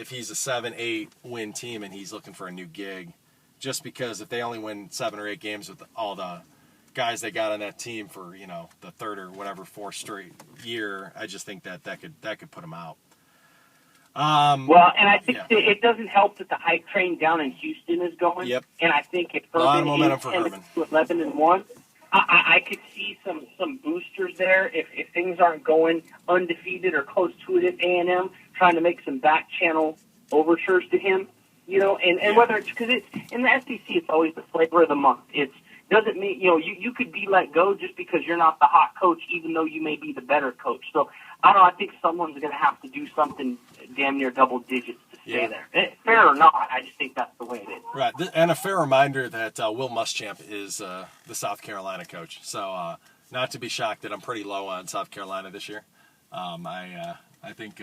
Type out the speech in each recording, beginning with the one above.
if he's a 7-8 win team and he's looking for a new gig, just because if they only win 7 or 8 games with all the guys they got on that team for, you know, the third or whatever fourth straight year, I just think that could put them out. Well, and I think it doesn't help that the hype train down in Houston is going. Yep. And I think if a lot of momentum Herman for is 11-1, I could see some boosters there if things aren't going undefeated or close to it at A&M, trying to make some back channel overtures to him. You know, and whether it's because it's in the SEC, it's always the flavor of the month. It's doesn't mean, you know, you could be let go just because you're not the hot coach, even though you may be the better coach. So, I don't know, I think someone's going to have to do something damn near double digits to stay there. Fair or not, I just think that's the way it is. Right, and a fair reminder that Will Muschamp is the South Carolina coach. So, not to be shocked that I'm pretty low on South Carolina this year. I think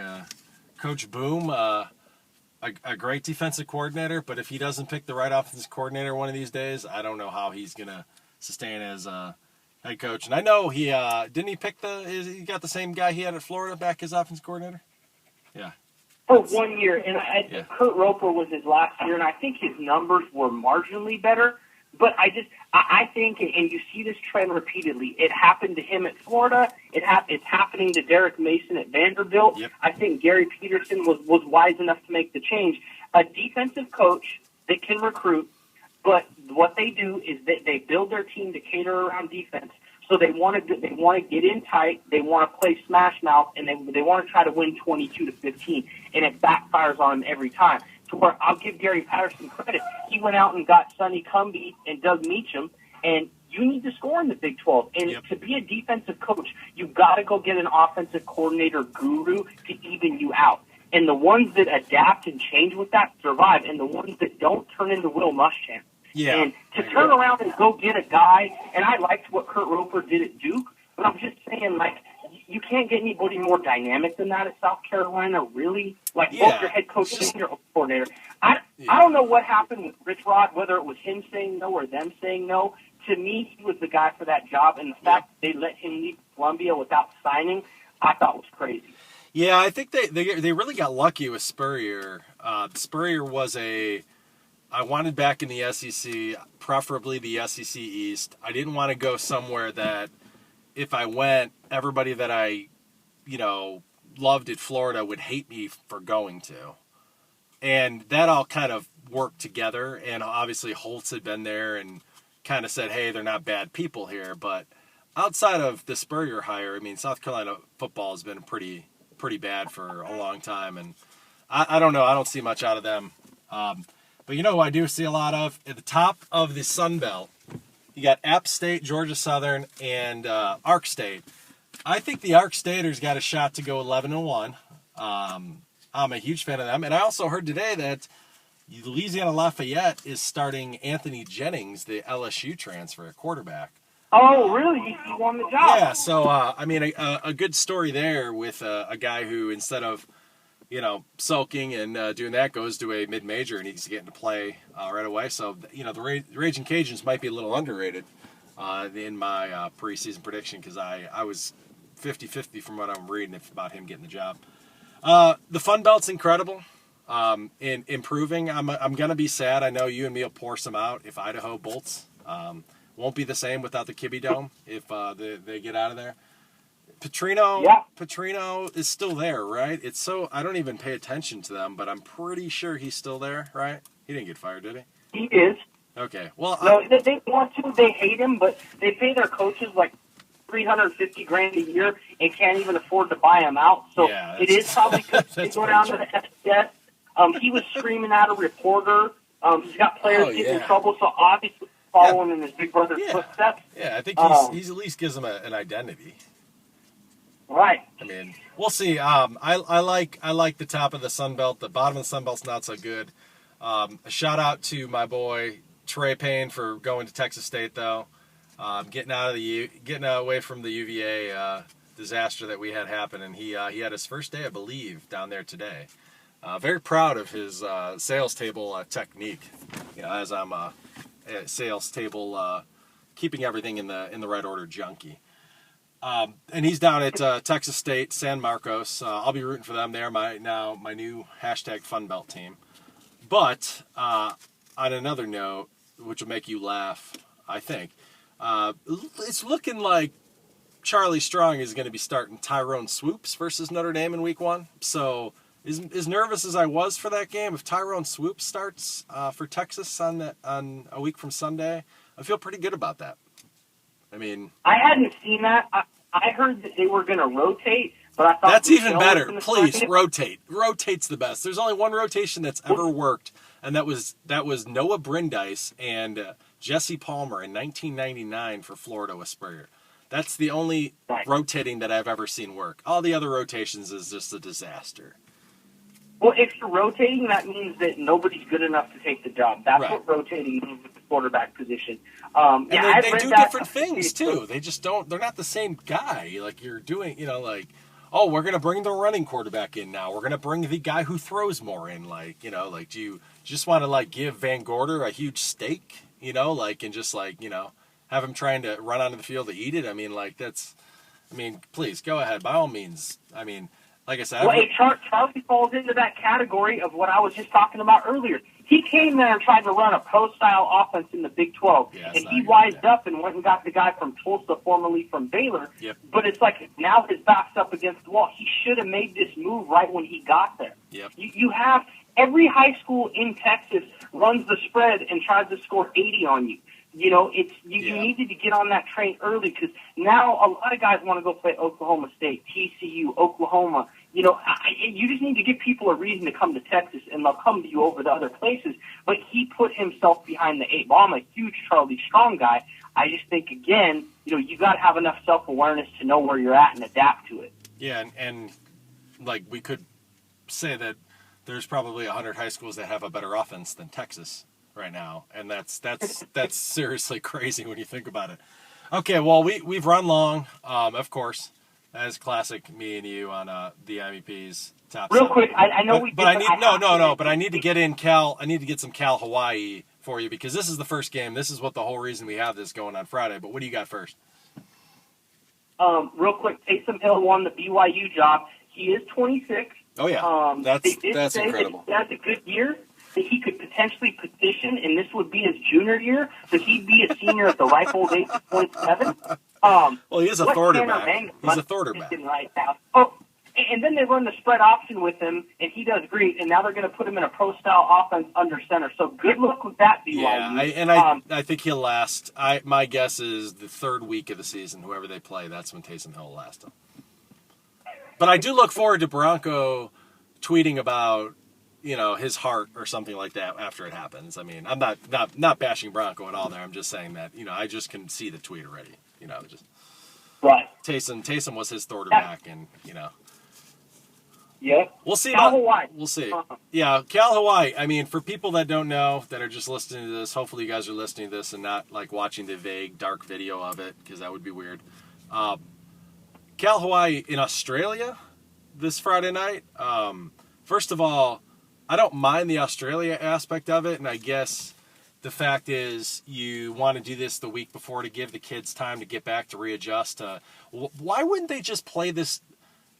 Coach Boom, a great defensive coordinator, but if he doesn't pick the right offensive coordinator one of these days, I don't know how he's going to sustain as a head coach. And I know he didn't he pick he got the same guy he had at Florida back as offensive coordinator? Yeah. For 1 year, and Kurt Roper was his last year, and I think his numbers were marginally better. But I think, and you see this trend repeatedly, it happened to him at Florida. It's happening to Derek Mason at Vanderbilt. Yep. I think Gary Peterson was wise enough to make the change. A defensive coach that can recruit, but what they do is they build their team to cater around defense. So they want to get in tight. They want to play smash mouth, and they want to try to win 22-15, and it backfires on them every time. To where I'll give Gary Patterson credit. He went out and got Sonny Cumbie and Doug Meacham, and you need to score in the Big 12. And to be a defensive coach, you've got to go get an offensive coordinator guru to even you out. And the ones that adapt and change with that survive, and the ones that don't turn into Will Muschamp. Yeah. And to turn around and go get a guy, and I liked what Kurt Roper did at Duke, but I'm just saying, like, you can't get anybody more dynamic than that at South Carolina, really. Like, both your head coach and your coordinator. I don't know what happened with Rich Rod, whether it was him saying no or them saying no. To me, he was the guy for that job, and the fact that they let him leave Columbia without signing, I thought was crazy. Yeah, I think they really got lucky with Spurrier. Spurrier was I wanted back in the SEC, preferably the SEC East. I didn't want to go somewhere that if I went, everybody that I, loved at Florida would hate me for going to. And that all kind of worked together. And obviously Holtz had been there and kind of said, hey, they're not bad people here. But outside of the Spurrier hire, I mean, South Carolina football has been pretty bad for a long time. And I don't know. I don't see much out of them. But you know who I do see a lot of? At the top of the Sun Belt, you got App State, Georgia Southern, and Ark State. I think the Ark Staters got a shot to go 11-1. I'm a huge fan of them. And I also heard today that Louisiana Lafayette is starting Anthony Jennings, the LSU transfer at quarterback. Oh, really? He won the job. Yeah, so, a good story there with a guy who, instead of sulking and doing that, goes to a mid-major and he's getting to play right away. So, the Raging Cajuns might be a little underrated in my preseason prediction because I was 50-50 from what I'm reading about him getting the job. The Fun Belt's incredible in improving. I'm going to be sad. I know you and me will pour some out if Idaho bolts. Won't be the same without the Kibbe Dome if they get out of there. Petrino is still there, right? It's so I don't even pay attention to them, but I'm pretty sure he's still there, right? He didn't get fired, did he? He is. Okay. Well, no, they want to. They hate him, but they pay their coaches like $350,000 a year and can't even afford to buy him out. So it is probably because they go down to the FCS. He was screaming at a reporter. He's got players getting in trouble, so obviously following in his big brother's footsteps. Yeah, I think he's at least gives him an identity. Right. I mean, we'll see. I like the top of the Sun Belt. The bottom of the Sun Belt's not so good. A shout out to my boy Trey Payne for going to Texas State, though. Getting away from the UVA disaster that we had happen, and he had his first day, I believe, down there today. Very proud of his sales table technique. As I'm a sales table keeping everything in the right order junkie. And he's down at Texas State, San Marcos. I'll be rooting for them. They're my new hashtag Funbelt team. But on another note, which will make you laugh, I think, it's looking like Charlie Strong is going to be starting Tyrone Swoops versus Notre Dame in Week 1. So as nervous as I was for that game, if Tyrone Swoops starts for Texas on a week from Sunday, I feel pretty good about that. I mean, I hadn't seen that. I heard that they were going to rotate, but I thought that's even better. Please rotate. Rotate's the best. There's only one rotation that's ever worked, and that was Noah Brindise and Jesse Palmer in 1999 for Florida with Spurrier. That's the only rotating that I've ever seen work. All the other rotations is just a disaster. Well, if you're rotating, that means that nobody's good enough to take the job. That's right. what rotating means with the quarterback position. And they do different things, too. They just don't – they're not the same guy. Like, you're doing, oh, we're going to bring the running quarterback in now. We're going to bring the guy who throws more in. Do you just want to, give Van Gorder a huge steak, and just, have him trying to run onto the field to eat it? I mean, please, go ahead. By all means. I mean – like I said, Charlie falls into that category of what I was just talking about earlier. He came there and tried to run a pro-style offense in the Big 12, and he wised up and went and got the guy from Tulsa, formerly from Baylor. Yep. But it's like now his back's up against the wall. He should have made this move right when he got there. Yep. You have every high school in Texas runs the spread and tries to score 80 on you. You needed to get on that train early because now a lot of guys want to go play Oklahoma State, TCU, Oklahoma. You just need to give people a reason to come to Texas, and they'll come to you over the other places. But he put himself behind the 8 ball. I'm a huge Charlie Strong guy. I just think, again, you got to have enough self-awareness to know where you're at and adapt to it. Yeah, and we could say that there's probably 100 high schools that have a better offense than Texas right now, and that's seriously crazy when you think about it. Okay, well, we've run long, of course, as classic me and you on the MEPs top. Real 7. quick, I know but I need but I need to get in Cal. I need to get some Cal Hawaii for you because this is the first game. This is what the whole reason we have this going on Friday. But what do you got first? Real quick, Taysom Hill won the BYU job. He is 26. Oh yeah, that's incredible. That he has a good year. That he could potentially petition, and this would be his junior year, so he'd be a senior at the ripe old age of 27. Well, he is a quarterback. He's a quarterback. Right now. Oh, and then they run the spread option with him, and he does great, and now they're going to put him in a pro-style offense under center. So good luck with that, BYU. Yeah, I think he'll last. My guess is the third week of the season, whoever they play, that's when Taysom Hill will last him. But I do look forward to Bronco tweeting about his heart or something like that after it happens. I mean, I'm not bashing Bronco at all there. I'm just saying that, I just can see the tweet already. Just right. Taysom was his quarterback, and Yeah. We'll see. Cal Hawaii. We'll see. Yeah, Cal Hawaii. I mean, for people that don't know, that are just listening to this, hopefully you guys are listening to this and not watching the vague, dark video of it, because that would be weird. Cal Hawaii in Australia this Friday night. First of all, I don't mind the Australia aspect of it, and I guess the fact is you want to do this the week before to give the kids time to get back to readjust. Why wouldn't they just play this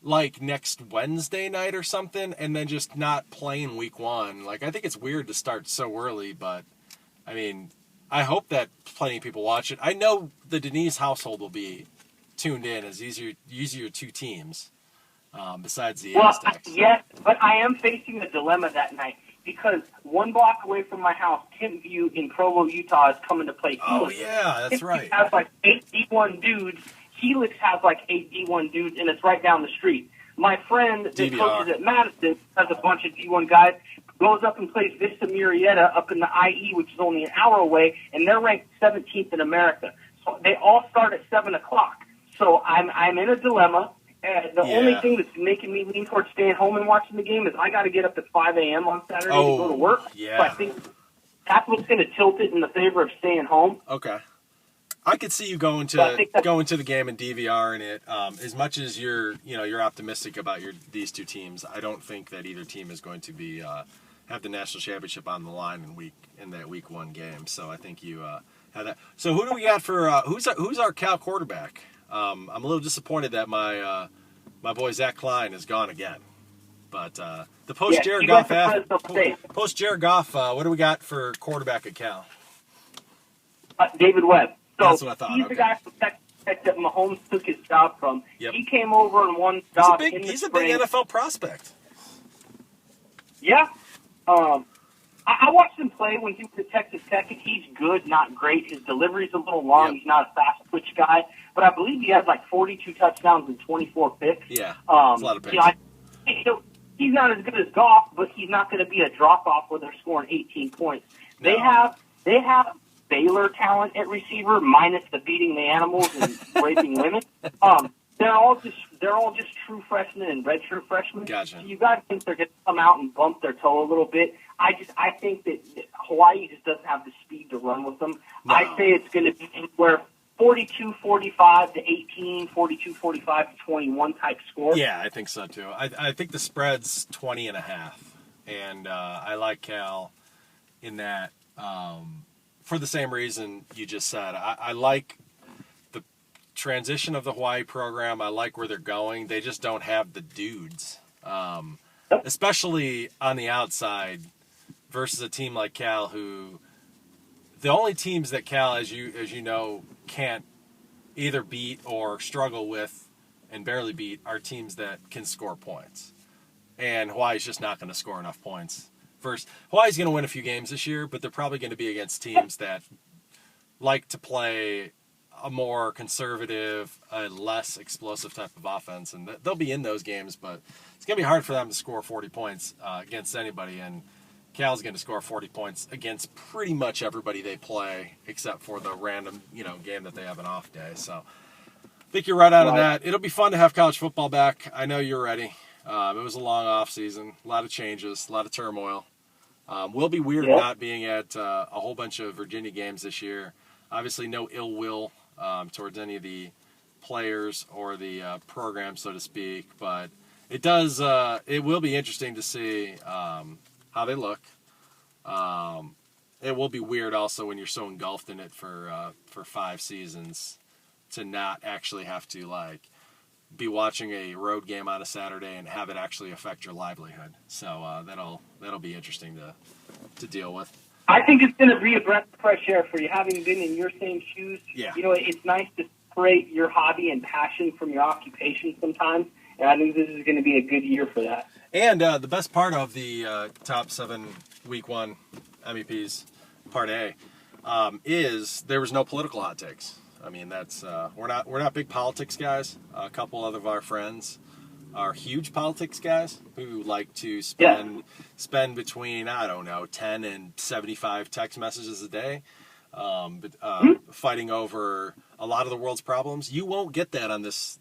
next Wednesday night or something and then just not play in week 1? I think it's weird to start so early, but I mean, I hope that plenty of people watch it. I know the Deniz household will be tuned in as these are two teams. Besides the Aztecs. Yes, but I am facing a dilemma that night because 1 block away from my house, Kent View in Provo, Utah, is coming to play. Oh, yeah, that's right. It has 8 D1 dudes. Helix has 8 D1 dudes, and it's right down the street. My friend that coaches at Madison has a bunch of D1 guys, goes up and plays Vista Murrieta up in the IE, which is only an hour away, and they're ranked 17th in America. So they all start at 7 o'clock. So I'm in a dilemma. The only thing that's making me lean towards staying home and watching the game is I got to get up at 5 a.m. on Saturday to go to work. Yeah. So I think that's what's going to tilt it in the favor of staying home. Okay. I could see you going to the game and DVRing it. As much as you're optimistic about these two teams, I don't think that either team is going to be have the national championship on the line in that week 1 game. So I think you have that. So who do we got for who's our Cal quarterback? I'm a little disappointed that my boy Zach Klein is gone again. But the post Jared Goff, what do we got for quarterback at Cal? David Webb. So that's what I thought. He's the guy from Texas Tech that Mahomes took his job from. Yep. He came over and won the job. He's a big NFL prospect. Yeah. I watched him play when he was at Texas Tech, and he's good, not great. His delivery's a little long. Yep. He's not a fast twitch guy, but I believe he has like 42 touchdowns and 24 picks. Yeah, that's a lot of picks. He's not as good as Goff, but he's not going to be a drop-off where they're scoring 18 points. No. They have Baylor talent at receiver, minus the beating the animals and raping women. They're all just true freshmen and redshirt freshmen. Gotcha. So you got to think they're going to come out and bump their toe a little bit. I think that Hawaii just doesn't have the speed to run with them. No. I say it's going to be anywhere 42-45 to 18, 42-45 to 21 type score. Yeah, I think so too. I think the spread's 20.5, and I like Cal in that for the same reason you just said. I like the transition of the Hawaii program. I like where they're going. They just don't have the dudes, especially on the outside, versus a team like Cal, who the only teams that Cal, as you know, can't either beat or struggle with and barely beat are teams that can score points. And Hawaii's just not going to score enough points. First, Hawaii's going to win a few games this year, but they're probably going to be against teams that like to play a more conservative, less explosive type of offense. And they'll be in those games, but it's going to be hard for them to score 40 points against anybody. And Cal's going to score 40 points against pretty much everybody they play, except for the random, game that they have an off day. So I think you're right on that. It'll be fun to have college football back. I know you're ready. It was a long off season, a lot of changes, a lot of turmoil. Will be weird not being at a whole bunch of Virginia games this year. Obviously, no ill will towards any of the players or the program, so to speak. But it does. It will be interesting to see how they look. It will be weird also when you're so engulfed in it for 5 seasons to not actually have to be watching a road game on a Saturday and have it actually affect your livelihood. So that'll be interesting to deal with. I think it's going to be a breath of fresh air for you, having been in your same shoes. Yeah. It's nice to separate your hobby and passion from your occupation sometimes, and I think this is going to be a good year for that. And the best part of the top 7 week 1 MEPs, part A, is there was no political hot takes. I mean, that's we're not big politics guys. A couple other of our friends are huge politics guys who like to spend between 10 and 75 text messages a day, fighting over a lot of the world's problems. You won't get that on this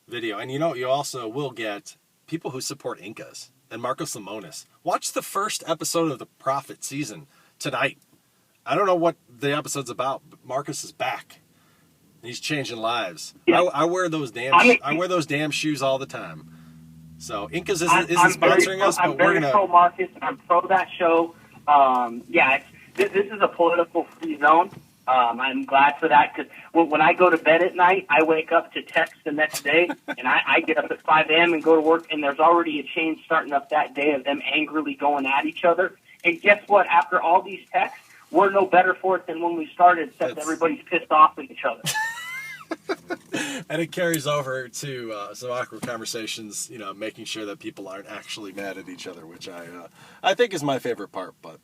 video, and you also will get people who support Incas and Marcos Lemonis. Watch the first episode of the Prophet season tonight. I don't know what the episode's about, but Marcus is back. He's changing lives. Yeah. I wear those damn shoes all the time. So Incas isn't sponsoring us, but we're gonna. I'm very pro Marcus. I'm pro that show. This is a political free zone. I'm glad for that because when I go to bed at night, I wake up to text the next day, and I get up at 5 a.m. and go to work, and there's already a chain starting up that day of them angrily going at each other. And guess what? After all these texts, we're no better for it than when we started, except everybody's pissed off at each other. And it carries over to some awkward conversations, making sure that people aren't actually mad at each other, which I think is my favorite part. But